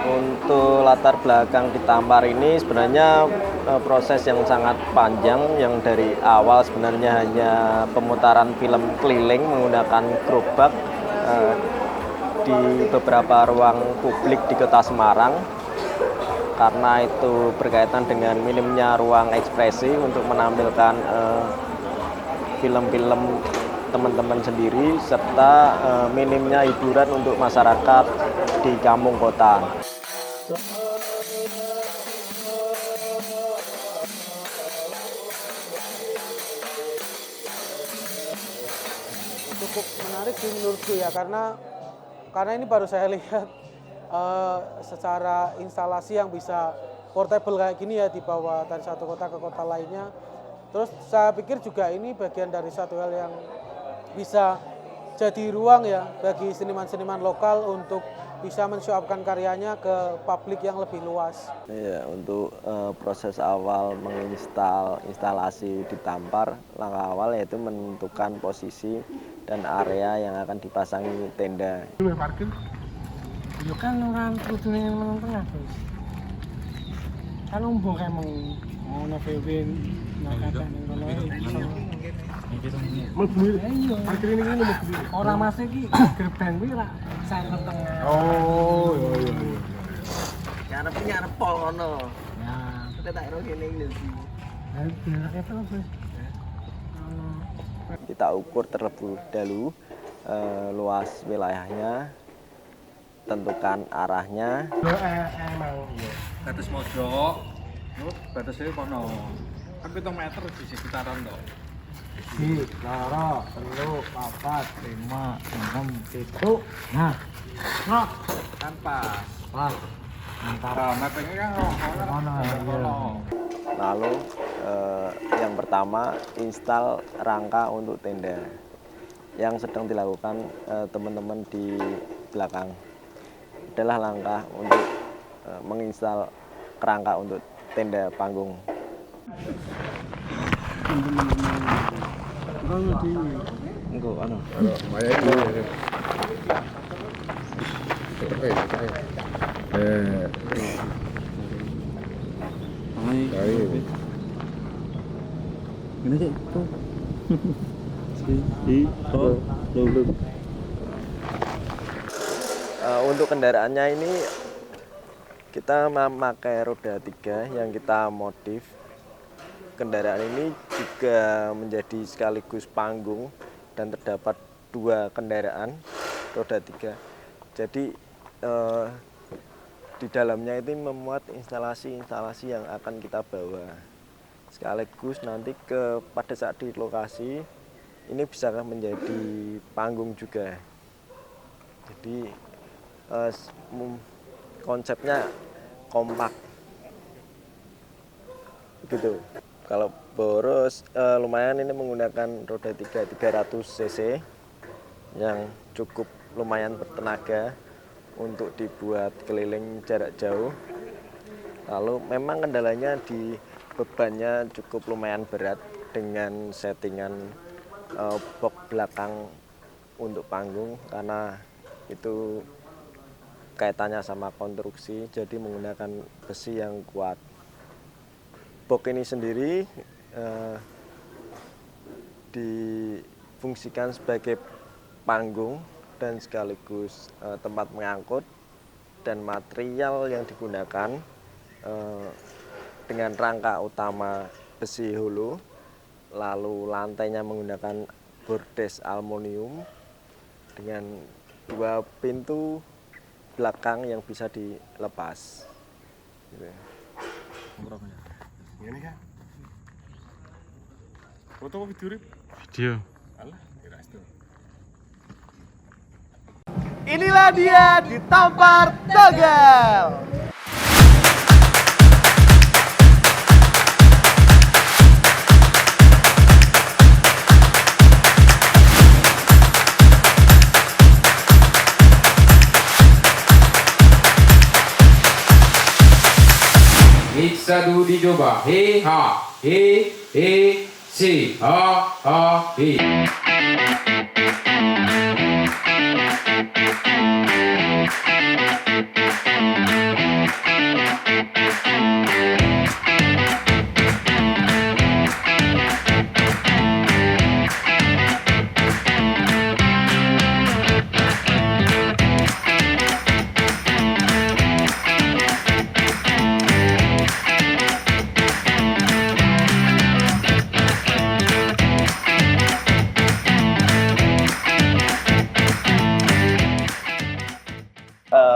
Untuk latar belakang di Tampar ini sebenarnya proses yang sangat panjang yang dari awal sebenarnya hanya pemutaran film keliling menggunakan gerobak di beberapa ruang publik di Kota Semarang karena itu berkaitan dengan minimnya ruang ekspresi untuk menampilkan film-film teman-teman sendiri serta minimnya hiburan untuk masyarakat di kampung kota. Cukup menarik sih menurutku ya karena ini baru saya lihat secara instalasi yang bisa portable kayak gini ya dibawa dari satu kota ke kota lainnya. Terus saya pikir juga ini bagian dari satu hal yang bisa jadi ruang ya bagi seniman-seniman lokal untuk bisa mensyuapkan karyanya ke publik yang lebih luas. Iya, untuk proses awal menginstal instalasi di Tampar, langkah awal yaitu menentukan posisi dan area yang akan dipasangi tenda. Parkir? Ya kan orang kudu ning tengah, Bos. Kan umbo kae mau VW nak kata ning kono iso. Iya. Parkir ini mlebu. Ora Mas iki gerbang kuwi ra center tengah. Oh, iya. Ngarep pol ngono. Ya, Kita tak ero kene iki lho. Kita ukur terlebih dahulu luas wilayahnya, tentukan arahnya. Emang iya. Batas mojok, batasnya kono. Kan 7 meter di sekitaran toh. Di, loro, telu, papat, 5, 6, 7. Nah, nok Tanpa. pas. Antara Mappingnya kan kono. Lalu yang pertama install rangka untuk tenda yang sedang dilakukan teman-teman di belakang adalah langkah untuk menginstal kerangka untuk tenda panggung. Enggak, anu. Ini sih tuh. Untuk kendaraannya ini kita memakai roda 3 yang kita modif. Kendaraan ini juga menjadi sekaligus panggung dan terdapat 2 kendaraan roda 3. Jadi di dalamnya itu memuat instalasi-instalasi yang akan kita bawa. Sekaligus nanti pada saat di lokasi ini bisa menjadi panggung juga. Jadi konsepnya kompak gitu. Kalau boros lumayan ini menggunakan roda 3 300 cc yang cukup lumayan bertenaga untuk dibuat keliling jarak jauh. Lalu memang kendalanya di bebannya cukup lumayan berat dengan settingan box belakang untuk panggung karena itu kaitannya sama konstruksi, jadi menggunakan besi yang kuat. Box ini sendiri difungsikan sebagai panggung dan sekaligus tempat mengangkut, dan material yang digunakan dengan rangka utama besi hulu, lalu lantainya menggunakan bordes aluminium dengan 2 pintu belakang yang bisa dilepas. Gitu. Ini kan. Foto apa video? Video. Alah, kira itu. Inilah dia di Tampar Tegal. Mix 1 dicoba. He ha, he si, ha he.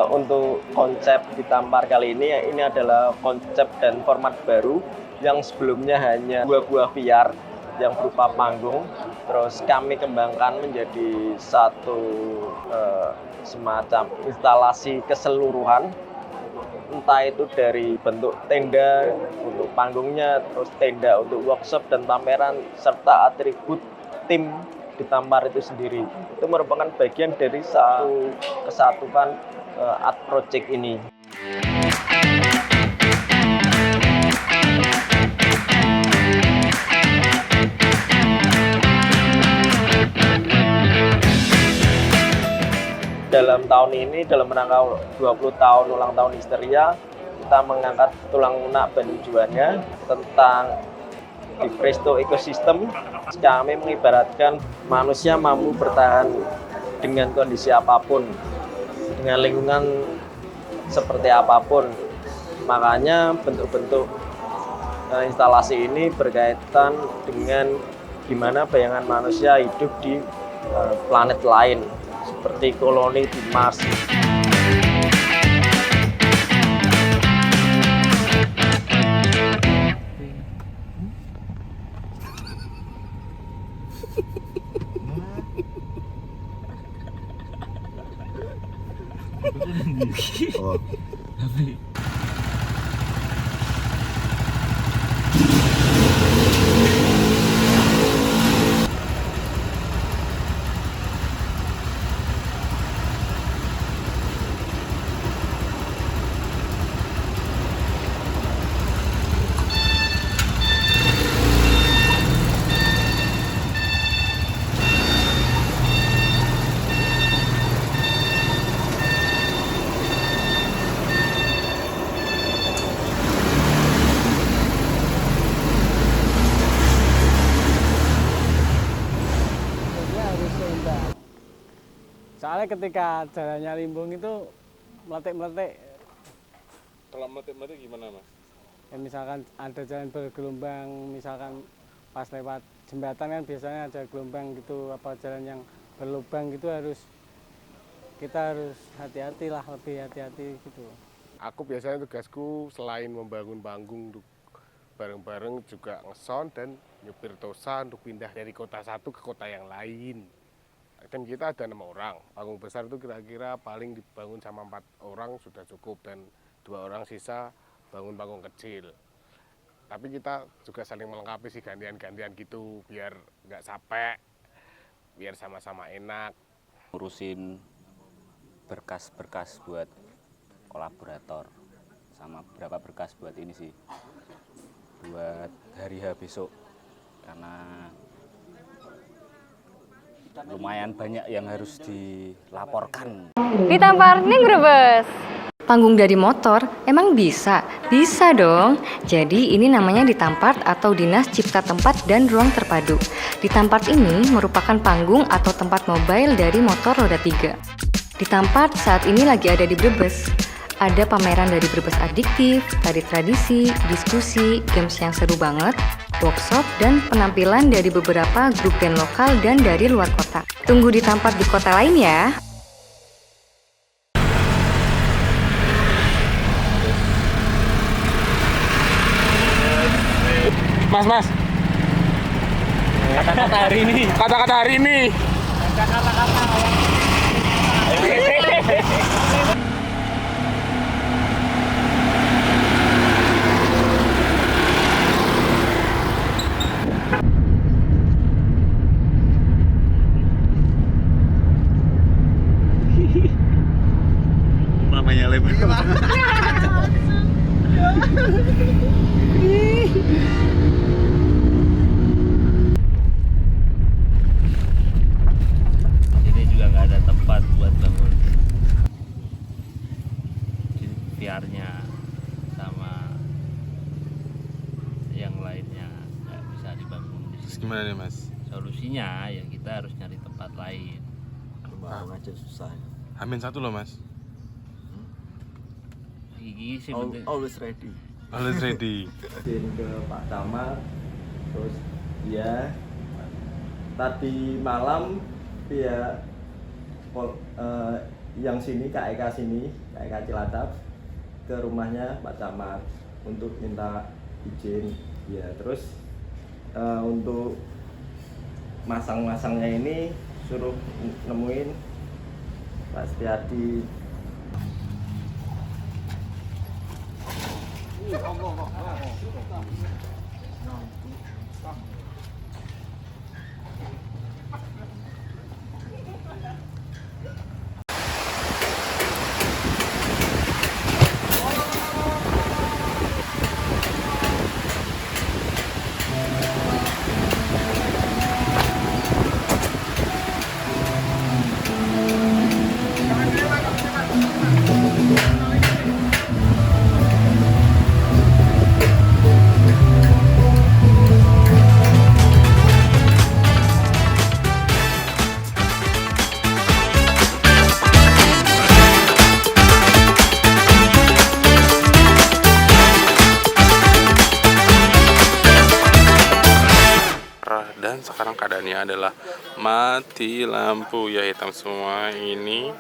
untuk konsep di Tampar kali ini adalah konsep dan format baru yang sebelumnya hanya buah VR yang berupa panggung, terus kami kembangkan menjadi satu semacam instalasi keseluruhan, entah itu dari bentuk tenda untuk panggungnya, terus tenda untuk workshop dan pameran, serta atribut tim di Tampar itu sendiri. Itu merupakan bagian dari satu kesatuan art project ini. Dalam tahun ini, dalam rangka 20 tahun ulang tahun Histeria, kita mengangkat tulang lunak Bandung Juanda tentang di Presto ekosistem. Kami mengibaratkan manusia mampu bertahan dengan kondisi apapun, dengan lingkungan seperti apapun. Makanya bentuk-bentuk instalasi ini berkaitan dengan gimana bayangan manusia hidup di planet lain, seperti koloni di Mars. Soalnya ketika jalannya limbung itu meletik-meletik. Kalau meletik-meletik gimana, Mas? Ya misalkan ada jalan bergelombang, misalkan pas lewat jembatan kan biasanya ada gelombang gitu, apa jalan yang berlubang gitu kita harus hati-hati lah, lebih hati-hati gitu. Aku biasanya tugasku selain membangun panggung untuk bareng-bareng juga ngesound dan nyupir tosa untuk pindah dari kota satu ke kota yang lain. Dan kita ada 6 orang, panggung besar itu kira-kira paling dibangun sama 4 orang sudah cukup, dan 2 orang sisa bangun panggung kecil. Tapi kita juga saling melengkapi sih, gantian-gantian gitu biar nggak capek, biar sama-sama enak. Ngurusin berkas-berkas buat kolaborator, sama beberapa berkas buat ini sih, buat hari H besok, karena lumayan banyak yang harus dilaporkan. Ditampar nih Brebes. Panggung dari motor emang bisa? Bisa dong. Jadi ini namanya Ditampart atau Dinas Cipta Tempat dan Ruang Terpadu. Ditampart ini merupakan panggung atau tempat mobile dari motor roda 3. Ditampart saat ini lagi ada di Brebes. Ada pameran dari Brebes Adiktif, tari tradisi, diskusi, games yang seru banget, workshop, dan penampilan dari beberapa grup band lokal dan dari luar kota. Tunggu Ditampart di kota lain ya. Mas. Kata-kata hari ini. Kata-kata hari ini. Namanya lem. Ini juga nggak ada tempat buat bangun VR-nya sama yang lainnya, nggak bisa dibangun. Terus gimana nih, Mas? Solusinya ya kita harus nyari tempat lain. Bangun aja susah. Amin 1 loh, Mas. Gigi sih penting. Always ready. Always ready. Ke Pak Camat, terus ya tadi malam ya yang sini, Kak Eka sini, Kak Eka Cilacap, ke rumahnya Pak Camat untuk minta izin. Ya, terus untuk masang-masangnya ini suruh nemuin Pak Setiadi. Dan sekarang keadaannya adalah mati lampu ya, hitam semua. Ini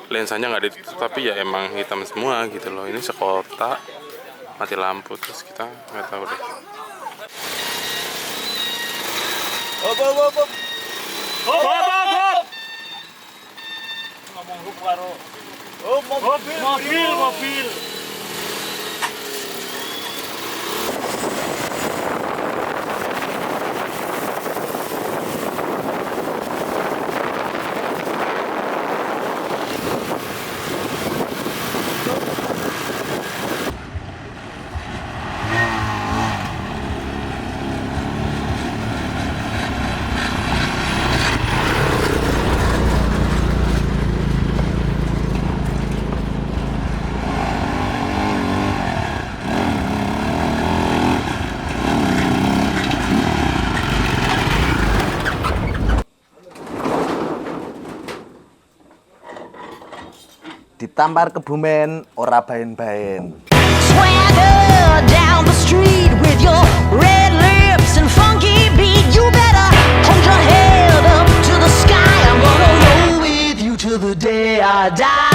lensanya nggak ditutup tapi ya emang hitam semua gitu loh. Ini sekota mati lampu, terus kita nggak tahu deh. Mobil. Ditampar Kebumen ora baen-baen. Swagger down the street with your red lips and funky beat. You better hold your head up to the sky. I'm gonna roll with you till the day I die.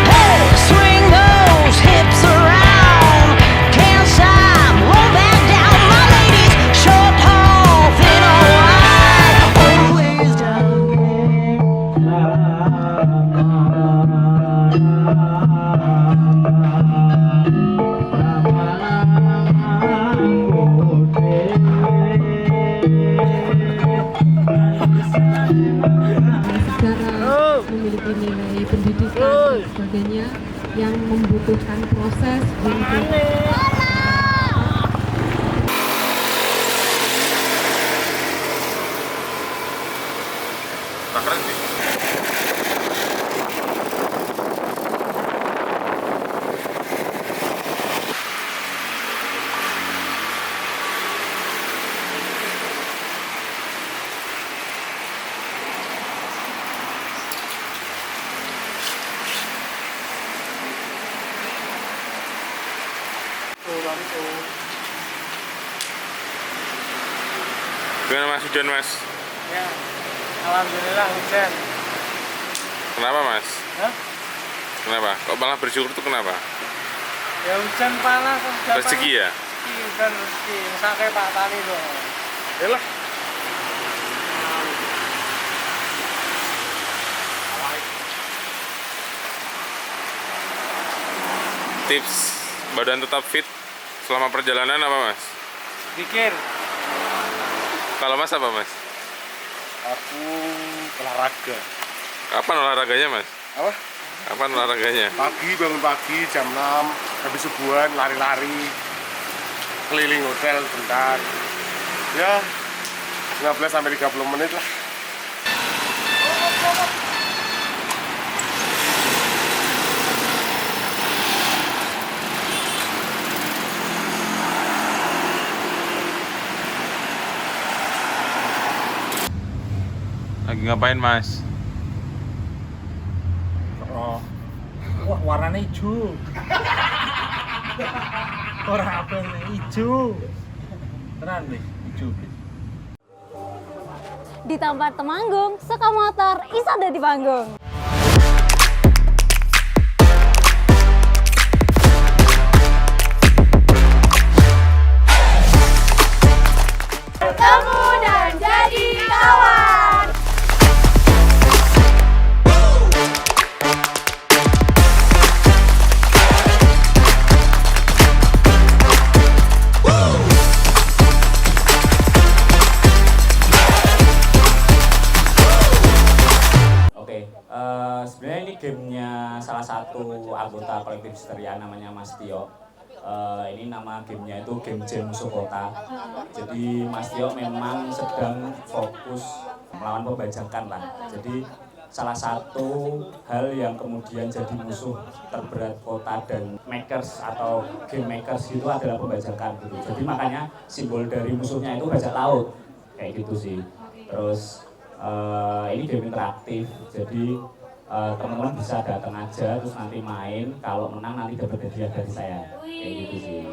Hey, swing those hips around. Can't stop, roll back down. My ladies, short, tall, thin or wide, always down. Memiliki nilai pendidikan dan sebagainya yang membutuhkan proses untuk Keren sih. Gimana Mas hujan Mas? Ya, alhamdulillah hujan. Kenapa Mas? Hah? Kenapa? Kok malah bersyukur tuh kenapa? Ya hujan panas. Rezeki ya? Bukan rezeki, misalnya Pak Tani dong. Yalah. Tips badan tetap fit selama perjalanan apa Mas? Pikir. Kalau Mas apa Mas? Aku olahraga. Kapan olahraganya Mas? Apa? Kapan olahraganya? Pagi, bangun pagi jam 6, habis subuhan lari-lari, keliling hotel bentar. Ya, 15-30 menit lah. Lagi ngapain Mas? Oh. Wah, warnanya hijau. Orang apa ini hijau? Keren nih, hijau. di tempat Temanggung, suka motor, iso di panggung. Bertemu dan jadi kawan. Sebenarnya ini gamenya salah satu anggota kolektif Histeria namanya Mas Tio. Ini nama gamenya itu game Jam Musuh Kota. Jadi Mas Tio memang sedang fokus melawan pembajakan lah. Jadi salah satu hal yang kemudian jadi musuh terberat kota dan makers atau game makers itu adalah pembajakan gitu. Jadi makanya simbol dari musuhnya itu bajak laut kayak gitu sih. Terus ini game interaktif, jadi teman-teman bisa datang aja terus nanti main, kalau menang nanti dapat hadiah dari saya kayak gitu sih.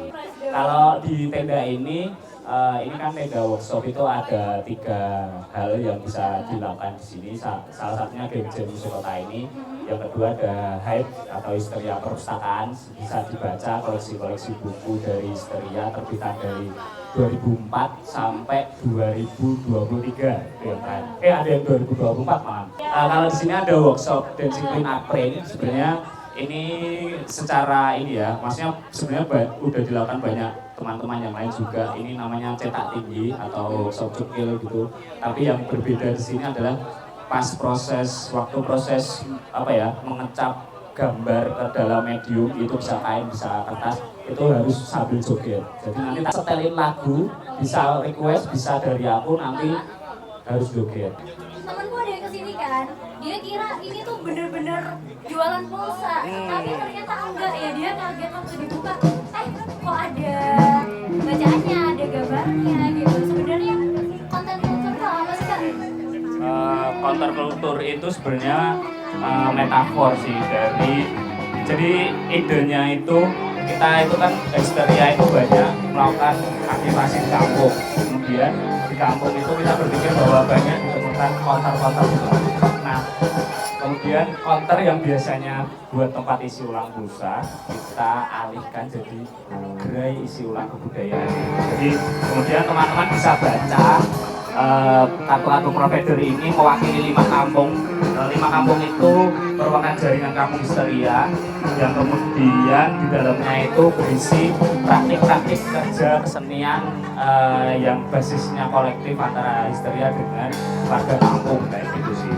Kalau di tenda ini kan tenda workshop itu ada 3 hal yang bisa dilakukan di sini. Salah satunya game Jam Musuh Kota ini, yang kedua ada Hype atau Histeria Perpustakaan, bisa dibaca koleksi-koleksi buku dari Histeria terbitan dari 2004 sampai 2023 ya kan? Ada yang 2024 malah. Kalau di sini ada workshop Dancing Queen April, sebenarnya ini secara ini ya, maksudnya sebenarnya udah dilakukan banyak teman-teman yang lain juga. Ini namanya cetak tinggi atau workshop cukil gitu. Tapi yang berbeda di sini adalah pas proses apa ya, mengecap gambar ke dalam medium, itu bisa kain, bisa kertas, itu harus sambil joget. Jadi nanti tak setelin lagu, bisa request, bisa dari aku, nanti harus joget. Temenku ada yang kesini kan, dia kira ini tuh bener-bener jualan pulsa, tapi ternyata enggak ya, dia kaget waktu dibuka, kok ada bacaannya, ada gambarnya gitu. Sebenarnya konten kultur itu apa sih Kak? Konten kultur itu sebenarnya metafor sih jadi idenya itu kita itu kan Histeria itu banyak melakukan aktivasi di kampung, kemudian di kampung itu kita berpikir bahwa banyak ditemukan konter itu. Nah kemudian konter yang biasanya buat tempat isi ulang pulsa kita alihkan jadi gerai isi ulang kebudayaan. Jadi kemudian teman-teman bisa baca kartu-kartu provider ini mewakili 5 kampung. 5 kampung itu merupakan jaringan kampung Histeria yang kemudian di dalamnya itu berisi praktik-praktik kerja kesenian yang basisnya kolektif antara Histeria dengan warga kampung kayak gitu sih.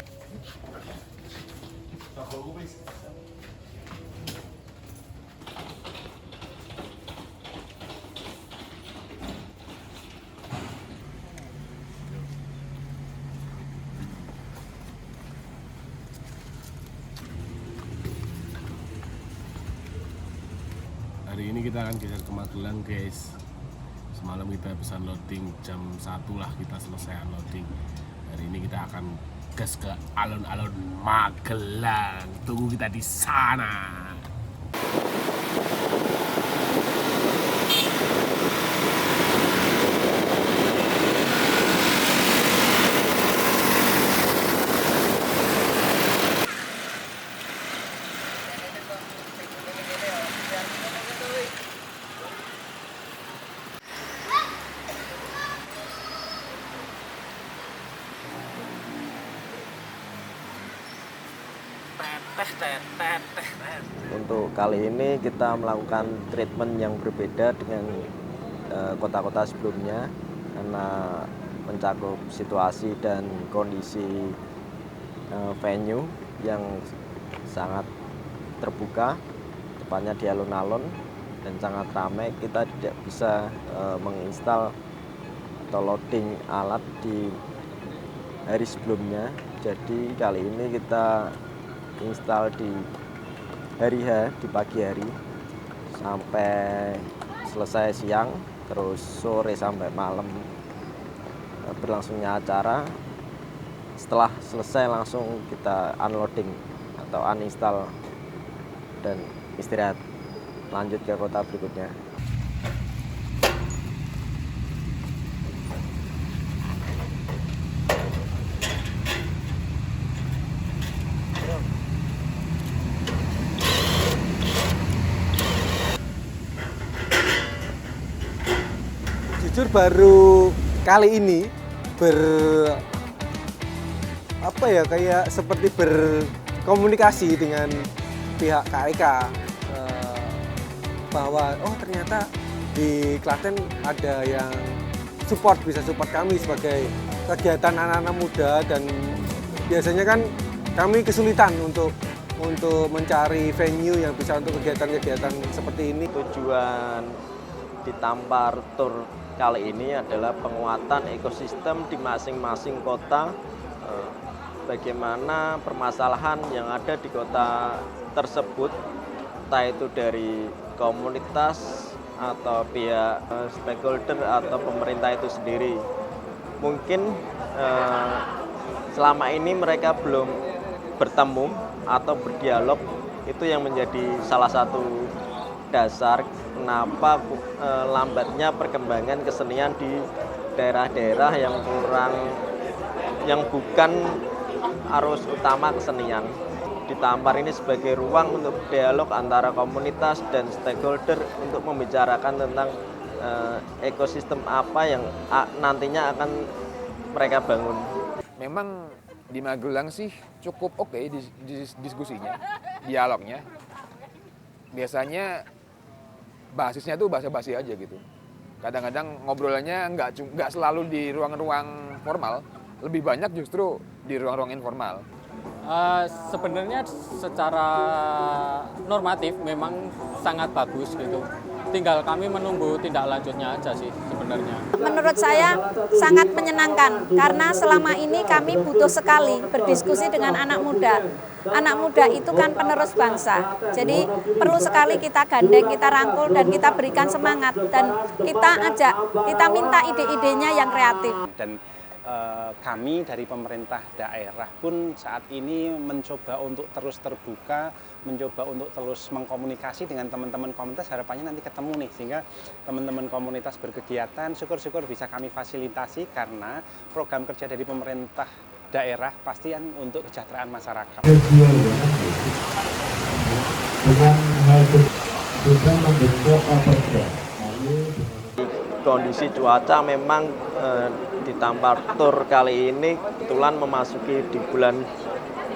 Hari ini kita akan geser ke Magelang guys. Semalam kita bisa loading jam 1 lah, kita selesai unloading. Hari ini kita akan gas ke alun-alun Magelang. Tunggu kita di sana. Untuk kali ini kita melakukan treatment yang berbeda dengan kota-kota sebelumnya karena mencakup situasi dan kondisi venue yang sangat terbuka, tepatnya di alun-alun dan sangat ramai. Kita tidak bisa menginstal atau loading alat di hari sebelumnya, jadi kali ini kita install di hari H, di pagi hari sampai selesai siang, terus sore sampai malam berlangsungnya acara. Setelah selesai langsung kita unloading atau uninstall dan istirahat, lanjut ke kota berikutnya. baru kali ini kayak seperti berkomunikasi dengan pihak KEK bahwa oh ternyata di Klaten ada yang bisa support kami sebagai kegiatan anak-anak muda, dan biasanya kan kami kesulitan untuk mencari venue yang bisa untuk kegiatan-kegiatan seperti ini. Tujuan di Tampar Tour kali ini adalah penguatan ekosistem di masing-masing kota, bagaimana permasalahan yang ada di kota tersebut, entah itu dari komunitas atau pihak stakeholder atau pemerintah itu sendiri. Mungkin selama ini mereka belum bertemu atau berdialog, itu yang menjadi salah satu dasar kenapa lambatnya perkembangan kesenian di daerah-daerah yang bukan arus utama kesenian. Di Tampar ini sebagai ruang untuk dialog antara komunitas dan stakeholder untuk membicarakan tentang ekosistem apa yang nantinya akan mereka bangun. Memang di Magelang sih cukup oke diskusinya, dialognya. Biasanya basisnya tuh basa-basi aja gitu. Kadang-kadang ngobrolannya nggak selalu di ruang-ruang formal, lebih banyak justru di ruang-ruang informal. Sebenarnya secara normatif memang sangat bagus gitu. Tinggal kami menunggu tindak lanjutnya aja sih sebenarnya. Menurut saya sangat menyenangkan karena selama ini kami butuh sekali berdiskusi dengan anak muda. Anak muda itu kan penerus bangsa. Jadi perlu sekali kita gandeng, kita rangkul dan kita berikan semangat dan kita minta ide-idenya yang kreatif. Dan kami dari pemerintah daerah pun saat ini mencoba untuk terus terbuka, mencoba untuk terus mengkomunikasi dengan teman-teman komunitas, harapannya nanti ketemu nih, sehingga teman-teman komunitas berkegiatan, syukur-syukur bisa kami fasilitasi karena program kerja dari pemerintah daerah pastian untuk kesejahteraan masyarakat. Dengan hal juga membentuk Operda. Kondisi cuaca memang di Tampar Tour kali ini kebetulan memasuki di bulan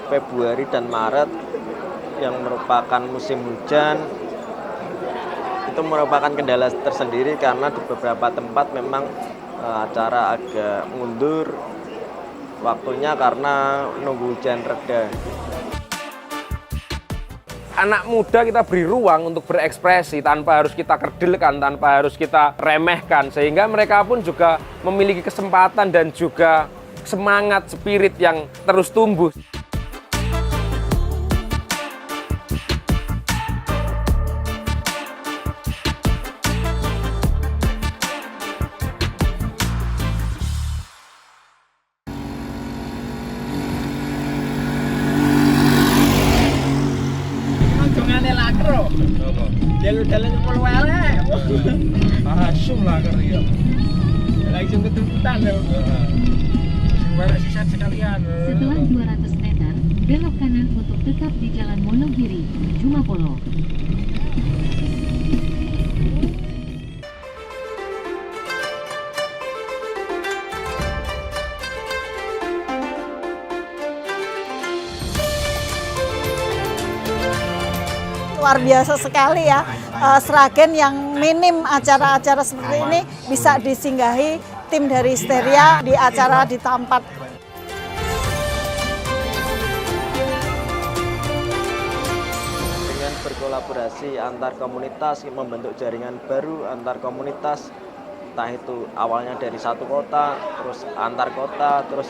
Februari dan Maret yang merupakan musim hujan. Itu merupakan kendala tersendiri karena di beberapa tempat memang acara agak mundur waktunya karena nunggu hujan reda. Anak muda kita beri ruang untuk berekspresi tanpa harus kita kerdilkan, tanpa harus kita remehkan, sehingga mereka pun juga memiliki kesempatan dan juga semangat, spirit yang terus tumbuh. Jalan-jalan sepuluh elek. Asum lah kerja. Langsung ketumputan loh. Sebenarnya sisa sekalian. Setelah 200 meter, belok kanan untuk tetap di Jalan Monogiri, menuju Mapolo. Luar biasa sekali ya, Sragen yang minim acara-acara seperti ini bisa disinggahi tim dari Histeria di acara di Tampar. Dengan berkolaborasi antar komunitas, membentuk jaringan baru antar komunitas, entah itu awalnya dari satu kota, terus antar kota, terus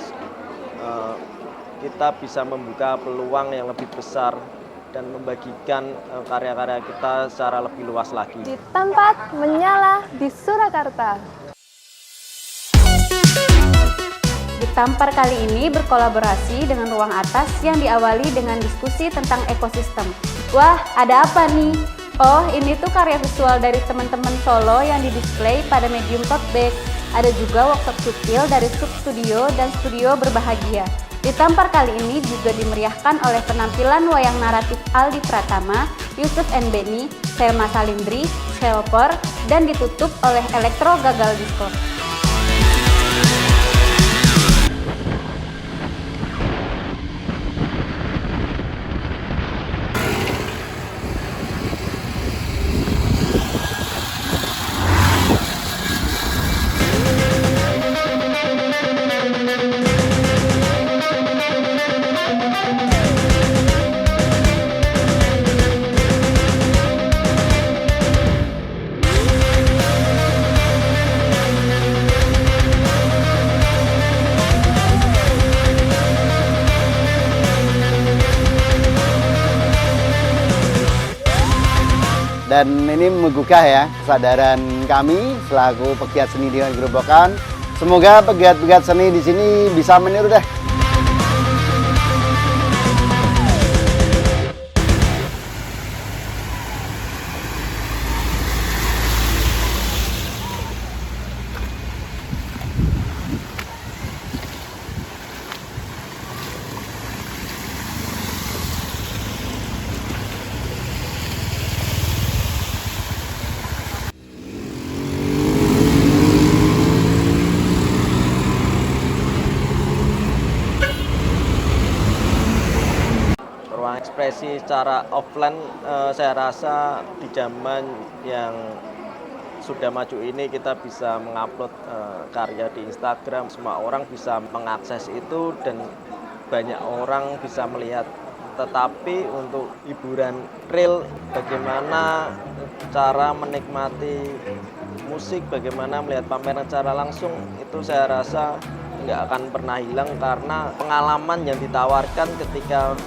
kita bisa membuka peluang yang lebih besar dan membagikan karya-karya kita secara lebih luas lagi. Di tempat menyala di Surakarta. Di Tampar kali ini berkolaborasi dengan Ruang Atas yang diawali dengan diskusi tentang ekosistem. Wah, ada apa nih? Oh, ini tuh karya visual dari teman-teman Solo yang didisplay pada medium tote bag. Ada juga workshop sutil dari Sub Studio dan Studio Berbahagia. Di Tampar kali ini juga dimeriahkan oleh penampilan wayang naratif Aldi Pratama, Yusuf N. Beni, Selma Salindri, Shelper, dan ditutup oleh Elektro Gagal Disco. Dan ini menggugah ya kesadaran kami selaku pegiat seni di Gerobokan. Semoga pegiat-pegiat seni di sini bisa meniru deh. Ekspresi secara offline, saya rasa di zaman yang sudah maju ini kita bisa mengupload karya di Instagram, semua orang bisa mengakses itu dan banyak orang bisa melihat. Tetapi untuk hiburan real, bagaimana cara menikmati musik, bagaimana melihat pameran secara langsung, itu saya rasa nggak akan pernah hilang karena pengalaman yang ditawarkan ketika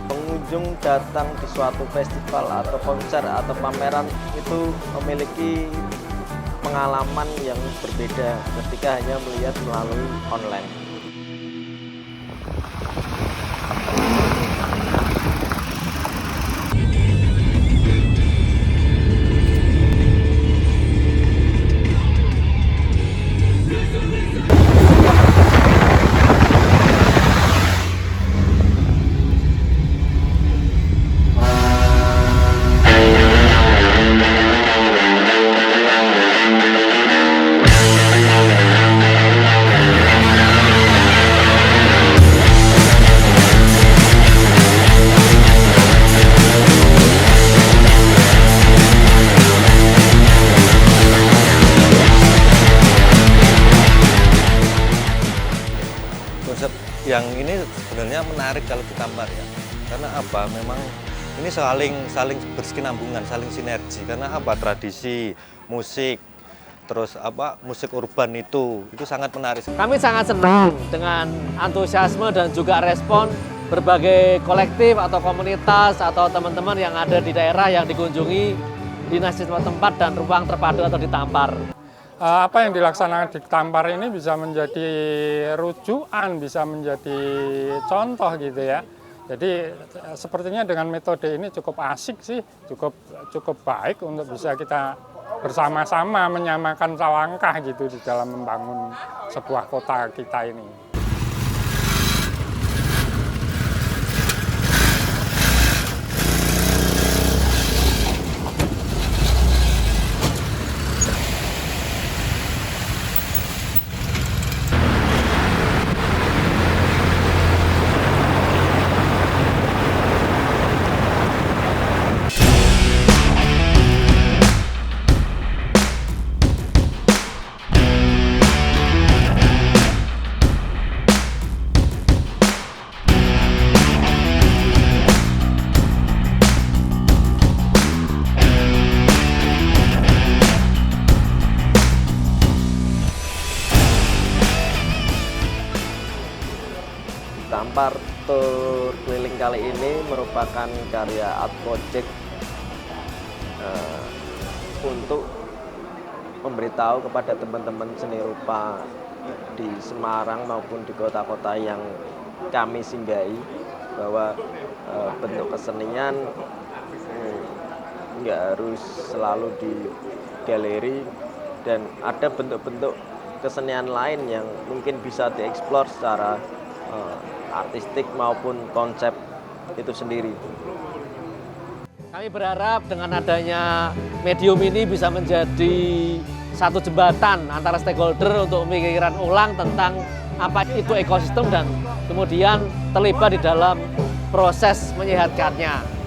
pengunjung datang di suatu festival atau konser atau pameran itu memiliki pengalaman yang berbeda ketika hanya melihat melalui online. Konsep yang ini sebenarnya menarik kalau ditampar ya, karena apa? Memang ini saling berkesinambungan, saling sinergi. Karena apa? Tradisi, musik, terus apa? Musik urban itu sangat menarik. Kami sangat senang dengan antusiasme dan juga respon berbagai kolektif atau komunitas atau teman-teman yang ada di daerah yang dikunjungi dinas tempat dan ruang terpadu atau di Tampar. Apa yang dilaksanakan di Tampar ini bisa menjadi rujukan, bisa menjadi contoh gitu ya. Jadi sepertinya dengan metode ini cukup asik sih, cukup baik untuk bisa kita bersama-sama menyamakan langkah gitu di dalam membangun sebuah kota kita ini. Tampar Tour keliling kali ini merupakan karya art project untuk memberitahu kepada teman-teman seni rupa di Semarang maupun di kota-kota yang kami singgahi bahwa bentuk kesenian nggak harus selalu di galeri dan ada bentuk-bentuk kesenian lain yang mungkin bisa dieksplor secara artistik maupun konsep itu sendiri. Kami berharap dengan adanya medium ini bisa menjadi satu jembatan antara stakeholder untuk memikirkan ulang tentang apa itu ekosistem dan kemudian terlibat di dalam proses menyehatkannya.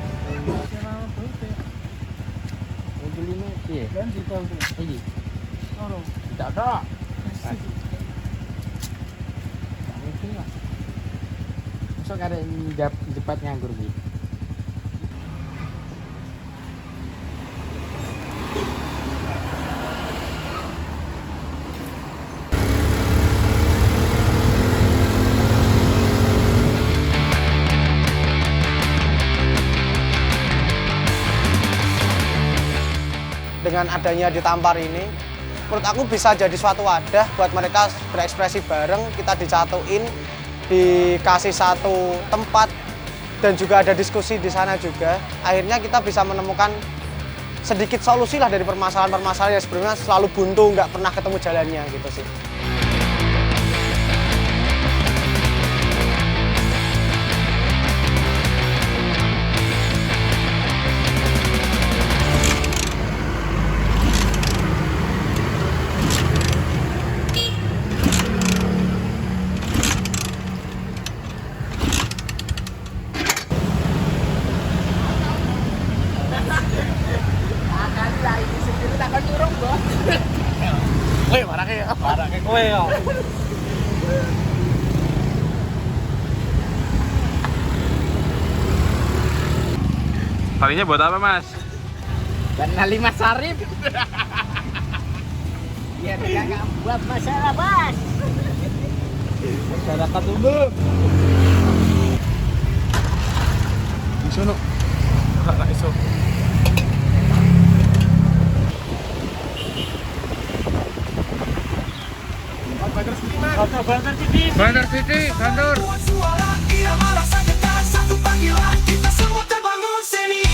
Masuk ada cepat nganggur gitu. dengan adanya di Tampar ini, menurut aku bisa jadi suatu wadah buat mereka berekspresi bareng, kita disatuin, dikasih satu tempat, dan juga ada diskusi di sana juga. Akhirnya kita bisa menemukan sedikit solusi lah dari permasalahan-permasalahan yang sebelumnya selalu buntu, nggak pernah ketemu jalannya gitu sih. Talinya buat apa, Mas? Nali Mas Sarip. Biar nggak buat masalah, Mas. Masyarakat umum. Di sono. Enggak iso. Bandar City, kantor. Suara irama rasa getar, satu panggilan kita semua terbangun seni.